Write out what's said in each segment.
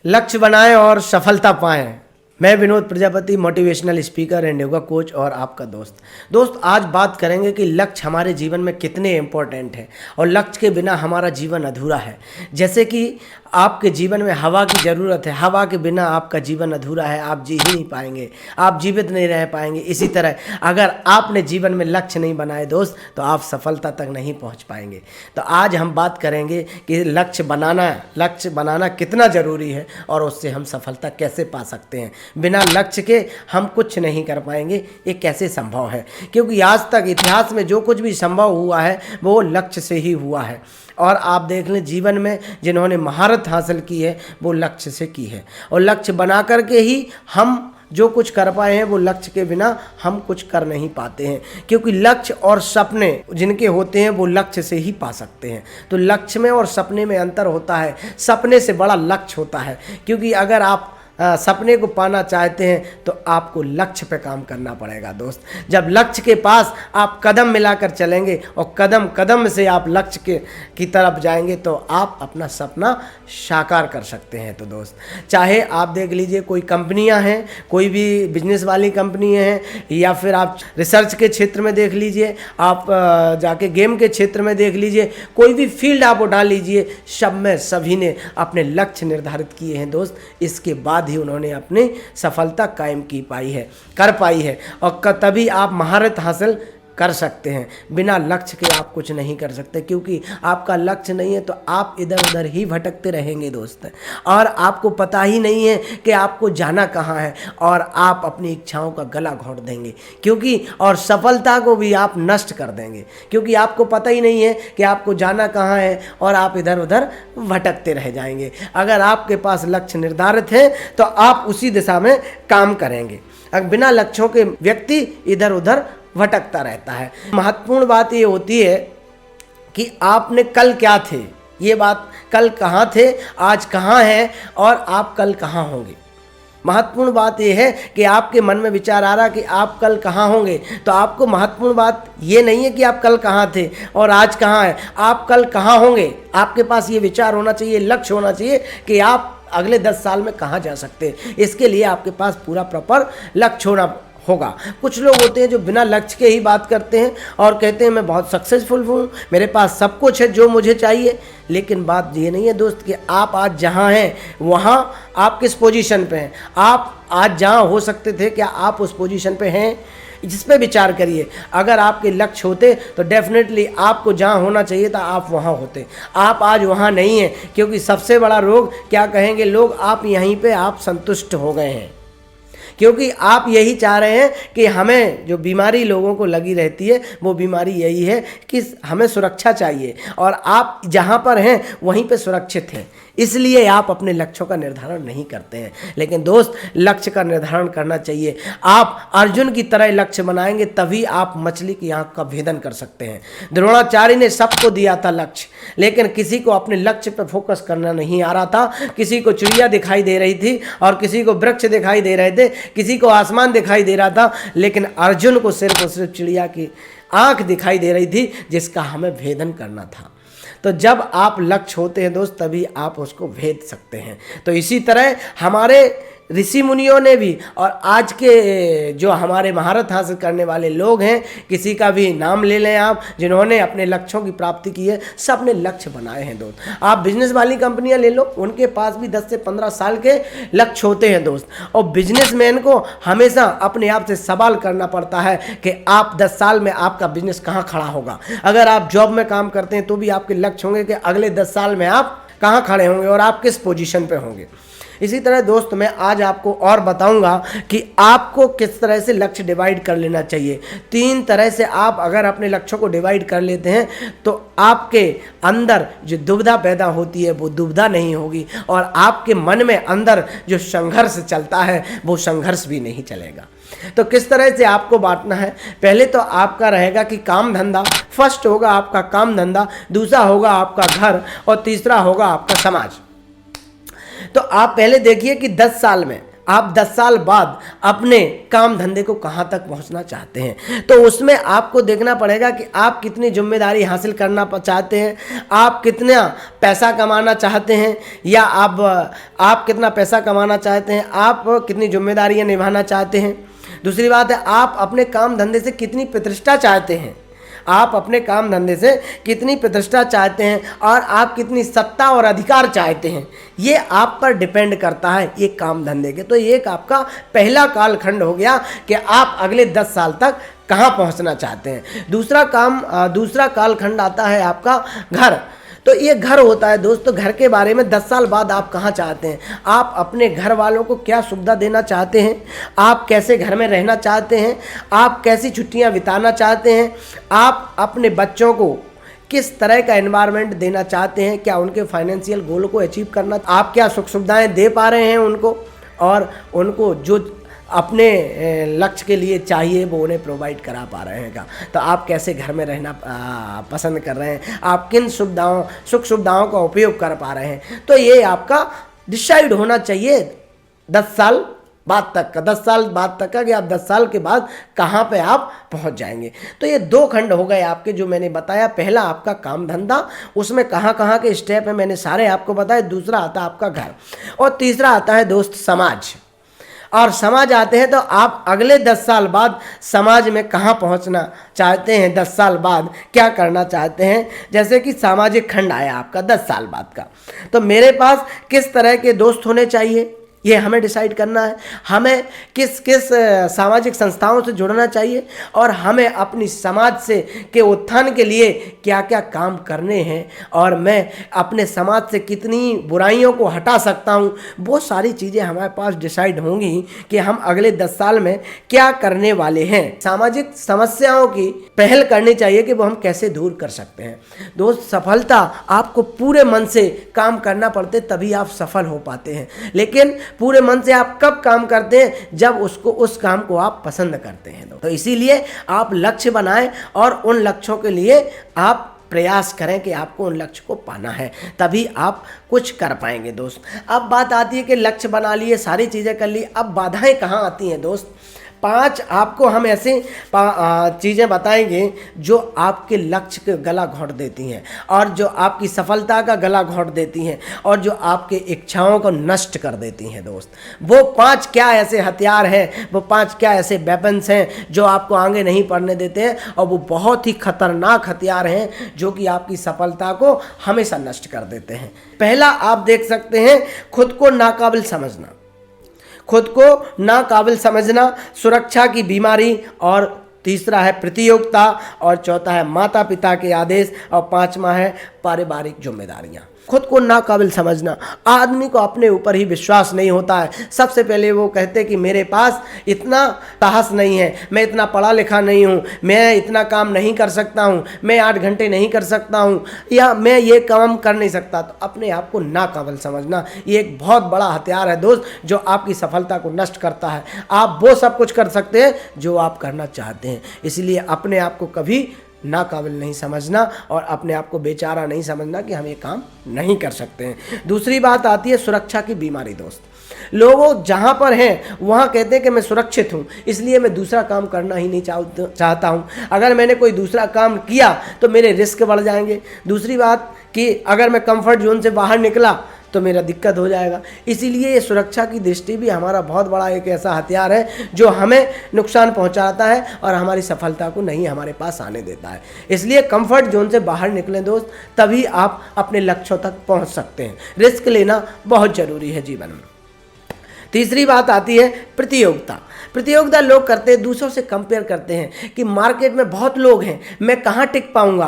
लक्ष्य बनाएं और सफलता पाएं। मैं Vinod Prajapati, motivational speaker and yoga coach और आपका दोस्त आज बात करेंगे कि लक्ष्य हमारे जीवन में कितने इम्पोर्टेंट हैं और लक्ष्य के बिना हमारा जीवन अधूरा है। जैसे कि आपके जीवन में हवा की ज़रूरत है, हवा के बिना आपका जीवन अधूरा है, आप जी ही नहीं पाएंगे, आप जीवित नहीं रह पाएंगे। इसी तरह अगर आपने जीवन में लक्ष्य नहीं बनाए दोस्त, तो आप सफलता तक नहीं पहुंच पाएंगे। तो आज हम बात करेंगे कि लक्ष्य बनाना कितना ज़रूरी है और उससे हम सफलता कैसे पा सकते हैं। बिना लक्ष्य के हम कुछ नहीं कर पाएंगे, ये कैसे संभव है? क्योंकि आज तक इतिहास में जो कुछ भी संभव हुआ है वो लक्ष्य से ही हुआ है। और आप देख लें, जीवन में जिन्होंने महारत हासिल की है वो लक्ष्य से की है, और लक्ष्य बना करके ही हम जो कुछ कर पाए हैं वो लक्ष्य के बिना हम कुछ कर नहीं पाते हैं। क्योंकि लक्ष्य और सपने जिनके होते हैं वो लक्ष्य से ही पा सकते हैं। तो लक्ष्य में और सपने में अंतर होता है, सपने से बड़ा लक्ष्य होता है। क्योंकि अगर आप सपने को पाना चाहते हैं तो आपको लक्ष्य पे काम करना पड़ेगा दोस्त। जब लक्ष्य के पास आप कदम मिलाकर चलेंगे और कदम कदम से आप लक्ष्य की तरफ जाएंगे तो आप अपना सपना साकार कर सकते हैं। तो दोस्त, चाहे आप देख लीजिए, कोई कंपनियां हैं, कोई भी बिजनेस वाली कंपनी हैं, या फिर आप रिसर्च के क्षेत्र में देख लीजिए, आप जाके गेम के क्षेत्र में देख लीजिए, कोई भी फील्ड आप उठा लीजिए, सब में सभी ने अपने लक्ष्य निर्धारित किए हैं दोस्त। इसके बाद ही उन्होंने अपनी सफलता कायम कर पाई है और तभी आप महारत हासिल कर सकते हैं। बिना लक्ष्य के आप कुछ नहीं कर सकते, क्योंकि आपका लक्ष्य नहीं है तो आप इधर उधर ही भटकते रहेंगे दोस्त, और आपको पता ही नहीं है कि आपको जाना कहाँ है, और आप अपनी इच्छाओं का गला घोंट देंगे और सफलता को भी आप नष्ट कर देंगे, क्योंकि आपको पता ही नहीं है कि आपको जाना कहाँ है और आप इधर उधर भटकते रह जाएंगे। अगर आपके पास लक्ष्य निर्धारित है तो आप उसी दिशा में काम करेंगे। अगर बिना लक्ष्यों के व्यक्ति इधर उधर भटकता रहता है। महत्वपूर्ण बात ये होती है कि आपने कल क्या थे, ये बात, कल कहाँ थे, आज कहाँ हैं और आप कल कहाँ होंगे। महत्वपूर्ण बात यह है कि आपके मन में विचार आ रहा कि आप कल कहाँ होंगे, तो आपको महत्वपूर्ण बात ये नहीं है कि आप कल कहाँ थे और आज कहाँ हैं, आप कल कहाँ होंगे। आपके पास ये विचार होना चाहिए, लक्ष्य होना चाहिए कि आप अगले 10 साल में कहाँ जा सकते हैं। इसके लिए आपके पास पूरा प्रॉपर लक्ष्य होगा। कुछ लोग होते हैं जो बिना लक्ष्य के ही बात करते हैं और कहते हैं मैं बहुत सक्सेसफुल हूँ, मेरे पास सब कुछ है जो मुझे चाहिए। लेकिन बात ये नहीं है दोस्त कि आप आज जहाँ हैं वहाँ आप किस पोजीशन पे हैं। आप आज जहाँ हो सकते थे, क्या आप उस पोजीशन पे हैं? जिस पे विचार करिए। अगर आपके लक्ष्य होते तो डेफिनेटली आपको जहाँ होना चाहिए था आप वहाँ होते। आप आज वहाँ नहीं हैं, क्योंकि सबसे बड़ा रोग क्या कहेंगे लोग, आप यहीं पे आप संतुष्ट हो गए हैं। क्योंकि आप यही चाह रहे हैं कि हमें जो बीमारी लोगों को लगी रहती है वो बीमारी यही है कि हमें सुरक्षा चाहिए, और आप जहाँ पर हैं वहीं पे सुरक्षित हैं। इसलिए आप अपने लक्ष्यों का निर्धारण नहीं करते हैं। लेकिन दोस्त, लक्ष्य का निर्धारण करना चाहिए। आप अर्जुन की तरह लक्ष्य बनाएंगे तभी आप मछली की आंख का भेदन कर सकते हैं। द्रोणाचार्य ने सबको दिया था लक्ष्य, लेकिन किसी को अपने लक्ष्य पर फोकस करना नहीं आ रहा था। किसी को चिड़िया दिखाई दे रही थी और किसी को वृक्ष दिखाई दे रहे थे, किसी को आसमान दिखाई दे रहा था, लेकिन अर्जुन को सिर्फ और सिर्फ चिड़िया की आंख दिखाई दे रही थी जिसका हमें भेदन करना था। तो जब आप लक्ष्य होते हैं दोस्त, तभी आप उसको भेद सकते हैं। तो इसी तरह हमारे ऋषि मुनियों ने भी, और आज के जो हमारे महारत हासिल करने वाले लोग हैं, किसी का भी नाम ले लें आप, जिन्होंने अपने लक्ष्यों की प्राप्ति की है, सब ने लक्ष्य बनाए हैं दोस्त। आप बिजनेस वाली कंपनियां ले लो, उनके पास भी 10 से 15 साल के लक्ष्य होते हैं दोस्त। और बिजनेसमैन को हमेशा अपने आप से सवाल करना पड़ता है कि आप 10 साल में आपका बिजनेस कहाँ खड़ा होगा। अगर आप जॉब में काम करते हैं तो भी आपके लक्ष्य होंगे कि अगले 10 साल में आप कहाँ खड़े होंगे और आप किस पोजीशन पे होंगे। इसी तरह दोस्त, मैं आज आपको और बताऊंगा कि आपको किस तरह से लक्ष्य डिवाइड कर लेना चाहिए। 3 तरह से आप अगर अपने लक्ष्यों को डिवाइड कर लेते हैं तो आपके अंदर जो दुविधा पैदा होती है वो दुविधा नहीं होगी, और आपके मन में अंदर जो संघर्ष चलता है वो संघर्ष भी नहीं चलेगा। तो किस तरह से आपको बांटना है? पहले तो आपका रहेगा कि काम धंधा, फर्स्ट होगा आपका काम धंधा, दूसरा होगा आपका घर, और तीसरा होगा आपका समाज। तो आप पहले देखिए कि 10 साल में आप 10 साल बाद अपने काम धंधे को कहाँ तक पहुँचना चाहते हैं। तो उसमें आपको देखना पड़ेगा कि आप कितनी जिम्मेदारी हासिल करना चाहते हैं, आप कितना पैसा कमाना चाहते हैं, या आप कितना पैसा कमाना चाहते हैं, आप कितनी जिम्मेदारियां निभाना चाहते हैं। दूसरी बात है, आप अपने काम धंधे से कितनी प्रतिष्ठा चाहते हैं, आप अपने काम धंधे से कितनी प्रतिष्ठा चाहते हैं, और आप कितनी सत्ता और अधिकार चाहते हैं। ये आप पर डिपेंड करता है ये काम धंधे के। तो ये एक आपका पहला कालखंड हो गया कि आप अगले 10 साल तक कहाँ पहुँचना चाहते हैं। दूसरा कालखंड आता है आपका घर। तो ये घर होता है दोस्तों, घर के बारे में 10 साल बाद आप कहाँ चाहते हैं, आप अपने घर वालों को क्या सुविधा देना चाहते हैं, आप कैसे घर में रहना चाहते हैं, आप कैसी छुट्टियां बिताना चाहते हैं, आप अपने बच्चों को किस तरह का एनवायरनमेंट देना चाहते हैं, क्या उनके फाइनेंशियल गोल को अचीव करना, आप क्या सुख सुविधाएँ दे पा रहे हैं उनको, और उनको जो अपने लक्ष्य के लिए चाहिए वो उन्हें प्रोवाइड करा पा रहे हैं क्या। तो आप कैसे घर में रहना पसंद कर रहे हैं, आप किन सुख सुविधाओं का उपयोग कर पा रहे हैं। तो ये आपका डिसाइड होना चाहिए 10 साल बाद तक का, 10 साल बाद तक का, कि आप 10 साल के बाद कहाँ पे आप पहुँच जाएंगे। तो ये 2 खंड हो गए आपके जो मैंने बताया। पहला आपका काम धंधा, उसमें कहाँ कहाँ के स्टेप है मैंने सारे आपको बताए। दूसरा आता है आपका घर, और तीसरा आता है दोस्त समाज। और समाज आते हैं तो आप अगले 10 साल बाद समाज में कहाँ पहुँचना चाहते हैं, 10 साल बाद क्या करना चाहते हैं। जैसे कि सामाजिक खंड आया आपका 10 साल बाद का, तो मेरे पास किस तरह के दोस्त होने चाहिए ये हमें डिसाइड करना है, हमें किस किस सामाजिक संस्थाओं से जुड़ना चाहिए, और हमें अपनी समाज से के उत्थान के लिए क्या क्या काम करने हैं, और मैं अपने समाज से कितनी बुराइयों को हटा सकता हूँ। वो सारी चीज़ें हमारे पास डिसाइड होंगी कि हम अगले 10 साल में क्या करने वाले हैं। सामाजिक समस्याओं की पहल करनी चाहिए कि वो हम कैसे दूर कर सकते हैं। दोस्त, सफलता आपको पूरे मन से काम करना पड़ते तभी आप सफल हो पाते हैं, लेकिन पूरे मन से आप कब काम करते हैं, जब उस काम को आप पसंद करते हैं। तो इसीलिए आप लक्ष्य बनाएं और उन लक्ष्यों के लिए आप प्रयास करें कि आपको उन लक्ष्य को पाना है, तभी आप कुछ कर पाएंगे दोस्त। अब बात आती है कि लक्ष्य बना लिए, सारी चीज़ें कर ली, अब बाधाएं कहाँ आती हैं दोस्त। 5 आपको हम ऐसी चीज़ें बताएंगे जो आपके लक्ष्य के गला घोंट देती हैं, और जो आपकी सफलता का गला घोंट देती हैं, और जो आपके इच्छाओं को नष्ट कर देती हैं दोस्त। वो 5 क्या ऐसे हथियार हैं, वो 5 क्या ऐसे वेपन्स हैं जो आपको आगे नहीं बढ़ने देते हैं, और वो बहुत ही खतरनाक हथियार हैं जो कि आपकी सफलता को हमेशा नष्ट कर देते हैं। पहला आप देख सकते हैं, खुद को नाकाबिल समझना, खुद को नाकाबिल समझना, सुरक्षा की बीमारी, और तीसरा है प्रतियोगिता, और चौथा है माता पिता के आदेश, और 5वां है पारिवारिक जिम्मेदारियां। खुद को नाकाबिल समझना, आदमी को अपने ऊपर ही विश्वास नहीं होता है। सबसे पहले वो कहते कि मेरे पास इतना साहस नहीं है, मैं इतना पढ़ा लिखा नहीं हूँ, मैं इतना काम नहीं कर सकता हूँ, मैं 8 घंटे नहीं कर सकता हूँ, या मैं ये काम कर नहीं सकता। तो अपने आप को नाकाबिल समझना ये एक बहुत बड़ा हथियार है दोस्त, जो आपकी सफलता को नष्ट करता है। आप वो सब कुछ कर सकते हैं जो आप करना चाहते हैं, इसलिए अपने आप को कभी नाकाबिल नहीं समझना, और अपने आप को बेचारा नहीं समझना कि हम ये काम नहीं कर सकते हैं। दूसरी बात आती है सुरक्षा की बीमारी दोस्त। लोग जहाँ पर हैं वहाँ कहते हैं कि मैं सुरक्षित हूँ, इसलिए मैं दूसरा काम करना ही नहीं चाहता हूँ। अगर मैंने कोई दूसरा काम किया तो मेरे रिस्क बढ़ जाएंगे। दूसरी बात कि अगर मैं कंफर्ट जोन से बाहर निकला तो मेरा दिक्कत हो जाएगा। इसीलिए ये सुरक्षा की दृष्टि भी हमारा बहुत बड़ा एक ऐसा हथियार है जो हमें नुकसान पहुंचाता है और हमारी सफलता को नहीं हमारे पास आने देता है। इसलिए कंफर्ट जोन से बाहर निकलें दोस्त, तभी आप अपने लक्ष्यों तक पहुंच सकते हैं। रिस्क लेना बहुत ज़रूरी है जीवन में। तीसरी बात आती है प्रतियोगिता। प्रतियोगिता लोग करते हैं, दूसरों से कंपेयर करते हैं कि मार्केट में बहुत लोग हैं, मैं कहाँ टिक पाऊँगा,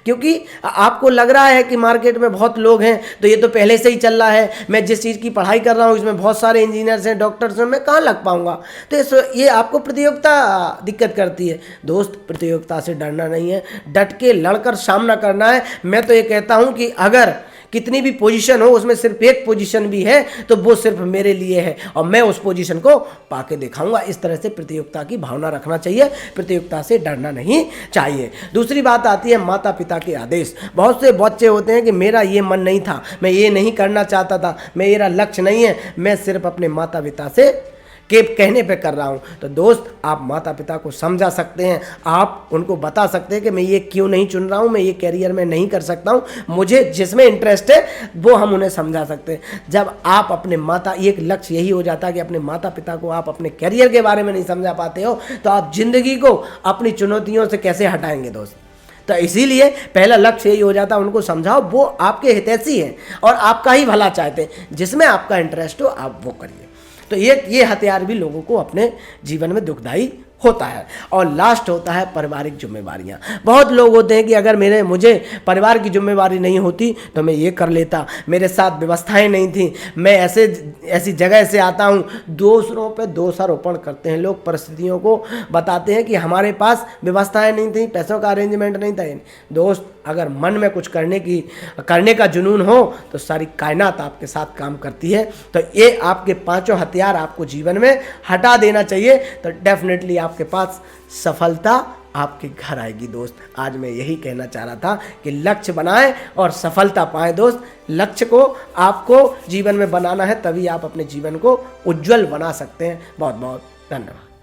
क्योंकि आपको लग रहा है कि मार्केट में बहुत लोग हैं तो ये तो पहले से ही चल रहा है, मैं जिस चीज़ की पढ़ाई कर रहा हूँ इसमें बहुत सारे इंजीनियर्स हैं, डॉक्टर्स हैं, मैं कहाँ लग पाऊँगा। तो ये आपको प्रतियोगिता दिक्कत करती है। दोस्त, प्रतियोगिता से डरना नहीं है, डट के लड़कर सामना करना है। मैं तो ये कहता हूँ कि अगर कितनी भी पोजीशन हो उसमें सिर्फ एक पोजीशन भी है तो वो सिर्फ मेरे लिए है और मैं उस पोजीशन को पाके दिखाऊंगा। इस तरह से प्रतियोगिता की भावना रखना चाहिए, प्रतियोगिता से डरना नहीं चाहिए। दूसरी बात आती है माता पिता के आदेश। बहुत से बच्चे होते हैं कि मेरा ये मन नहीं था, मैं ये नहीं करना चाहता था, मेरा लक्ष्य नहीं है, मैं सिर्फ अपने माता पिता से के कहने पे कर रहा हूँ। तो दोस्त, आप माता पिता को समझा सकते हैं, आप उनको बता सकते हैं कि मैं ये क्यों नहीं चुन रहा हूँ, मैं ये कैरियर में नहीं कर सकता हूँ, मुझे जिसमें इंटरेस्ट है वो हम उन्हें समझा सकते हैं। जब आप अपने एक लक्ष्य यही हो जाता है कि अपने माता पिता को आप अपने कैरियर के बारे में नहीं समझा पाते हो तो आप जिंदगी को अपनी चुनौतियों से कैसे हटाएंगे दोस्त। तो इसीलिए पहला लक्ष्य यही हो जाता है, उनको समझाओ, वो आपके हितैषी हैं और आपका ही भला चाहते हैं, जिसमें आपका इंटरेस्ट हो आप वो करिए। तो ये हथियार भी लोगों को अपने जीवन में दुखदाई होता है। और लास्ट होता है पारिवारिक जिम्मेवारियां। बहुत लोग होते हैं कि अगर मुझे परिवार की जिम्मेवारी नहीं होती तो मैं ये कर लेता, मेरे साथ व्यवस्थाएं नहीं थी, मैं ऐसी जगह से आता हूँ। दूसरों पे दोषारोपण करते हैं लोग, परिस्थितियों को बताते हैं कि हमारे पास व्यवस्थाएं नहीं थी, पैसों का अरेंजमेंट नहीं था। दोस्त, अगर मन में कुछ करने का जुनून हो तो सारी कायनात आपके साथ काम करती है। तो ये आपके 5 हथियार आपको जीवन में हटा देना चाहिए, तो डेफिनेटली आपके पास सफलता आपके घर आएगी। दोस्त, आज मैं यही कहना चाह रहा था कि लक्ष्य बनाएं और सफलता पाएं। दोस्त, लक्ष्य को आपको जीवन में बनाना है, तभी आप अपने जीवन को उज्जवल बना सकते हैं। बहुत बहुत धन्यवाद।